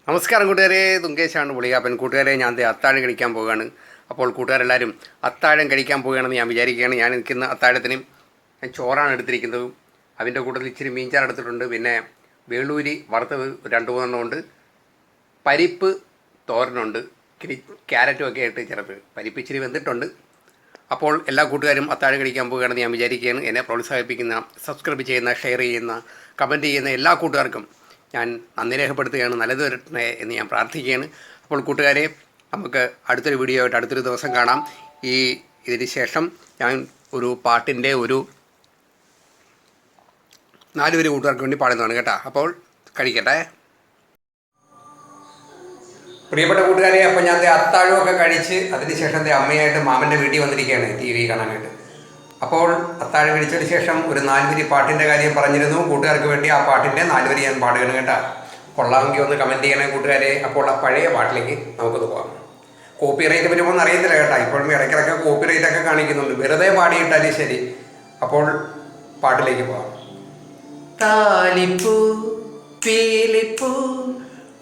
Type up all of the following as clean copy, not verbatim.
നമസ്കാരം കൂട്ടുകാരെ, തുങ്കേശാണ് പുളികാപ്പൻ. കൂട്ടുകാരെ, ഞാൻ അത്താഴം കഴിക്കാൻ പോവുകയാണ്. അപ്പോൾ കൂട്ടുകാരെല്ലാവരും അത്താഴം കഴിക്കാൻ പോവുകയാണെന്ന് ഞാൻ വിചാരിക്കുകയാണ്. ഞാൻ നിൽക്കുന്ന അത്താഴത്തിന് ഞാൻ ചോറാണ് എടുത്തിരിക്കുന്നത്. അതിൻ്റെ കൂട്ടത്തിൽ ഇച്ചിരി മീൻചാറ് എടുത്തിട്ടുണ്ട്. പിന്നെ വേളൂരി വറുത്തത് 2-3 ഉണ്ട്. പരിപ്പ് തോരനുണ്ട്. ഇച്ചിരി ക്യാരറ്റും ഒക്കെ ആയിട്ട് ചേർത്ത് പരിപ്പ് ഇച്ചിരി വെന്തിട്ടുണ്ട്. അപ്പോൾ എല്ലാ കൂട്ടുകാരും അത്താഴം കഴിക്കാൻ പോവുകയാണെന്ന് ഞാൻ വിചാരിക്കുകയാണ്. എന്നെ പ്രോത്സാഹിപ്പിക്കുന്ന, സബ്സ്ക്രൈബ് ചെയ്യുന്ന, ഷെയർ ചെയ്യുന്ന, കമൻറ്റ് ചെയ്യുന്ന എല്ലാ കൂട്ടുകാർക്കും ഞാൻ നന്ദി രേഖപ്പെടുത്തുകയാണ്. നല്ലത് വരട്ടെ എന്ന് ഞാൻ പ്രാർത്ഥിക്കുകയാണ്. അപ്പോൾ കൂട്ടുകാരെ, നമുക്ക് അടുത്തൊരു വീഡിയോ ആയിട്ട് അടുത്തൊരു ദിവസം കാണാം. ഇതിന് ശേഷം ഞാൻ ഒരു പാട്ടിൻ്റെ 4 വരി കൂട്ടുകാർക്ക് വേണ്ടി പാടുന്നതാണ് കേട്ടോ. അപ്പോൾ കഴിക്കട്ടെ. പ്രിയപ്പെട്ട കൂട്ടുകാരെ, അപ്പോൾ ഞാൻ അത്താഴമൊക്കെ കഴിച്ച് അതിനുശേഷം അമ്മയായിട്ട് മാമൻ്റെ വീട്ടിൽ വന്നിരിക്കുകയാണ് TV കാണാനായിട്ട്. അപ്പോൾ അത്താഴം കഴിച്ചതിന് ശേഷം ഒരു 4 വരി പാട്ടിൻ്റെ കാര്യം പറഞ്ഞിരുന്നു. കൂട്ടുകാർക്ക് വേണ്ടി ആ പാട്ടിൻ്റെ 4 വരി ഞാൻ പാടുകയാണ് കേട്ടോ. കൊള്ളാമെങ്കിൽ ഒന്ന് കമൻറ്റ് ചെയ്യണേ കൂട്ടുകാരെ. അപ്പോൾ ആ പഴയ പാട്ടിലേക്ക് നമുക്കത് പോകാം. കോപ്പി റൈറ്റ് വരുമ്പോൾ അറിയത്തില്ല കേട്ടോ. ഇപ്പോഴും ഇടയ്ക്കിടയ്ക്ക് കോപ്പി റൈറ്റൊക്കെ കാണിക്കുന്നുണ്ട്. വെറുതെ പാടിയിട്ടാലും ശരി. അപ്പോൾ പാട്ടിലേക്ക് പോകാം. താലിപ്പൂ പീലിപ്പൂ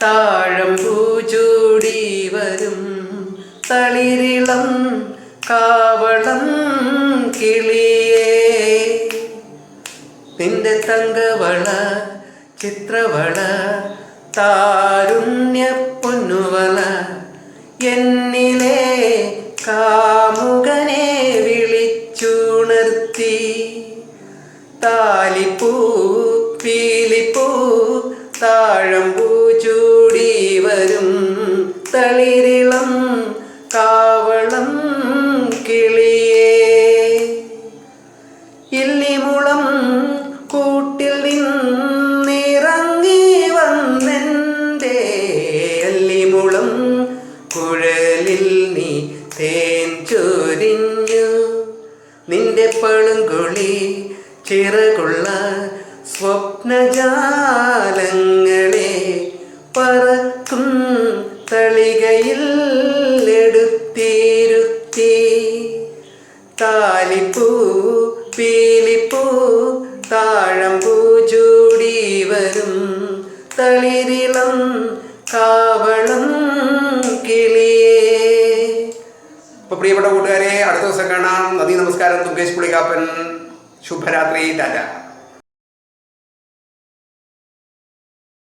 താഴമ്പൂ ചൂടി വരും തളിരിളം കാവളം കിളിയേ, നിന്റെ തങ്കവള ചിത്രവള താരുണ്യ പൊന്നുവള എന്നിലെ കാമുകനെ വിളിച്ചുണർത്തി. താലിപ്പൂ പീലിപ്പൂ താഴമ്പൂ ചൂടി വരും തളിരിളം കാവളം കിളിയേ, ഇല്ലിമുളം കൂട്ടിൽ നിന്നിറങ്ങി വന്നെൻ്റെ അല്ലിമുളം കുഴലിൽ നീ തേൻ ചൊരിഞ്ഞു. നിന്റെ പളുങ്കുളി ചിറകുള്ള സ്വപ്നജാലങ്ങളെ പറക്കും തളികയിൽ എടുത്തിരുത്തി. താലിപ്പൂ പീലിപ്പൂ താഴമ്പൂ ചൂടി വരും തളിരിളം കാവളം കിളിയേ. അപ്പോൾ പ്രിയപ്പെട്ട കൂട്ടുകാരെ, അടുത്ത ദിവസം കാണാം. നന്ദി, നമസ്കാരം. തുങ്കേശ് പുളികാപ്പൻ. ശുഭരാത്രി. ടാറ്റ.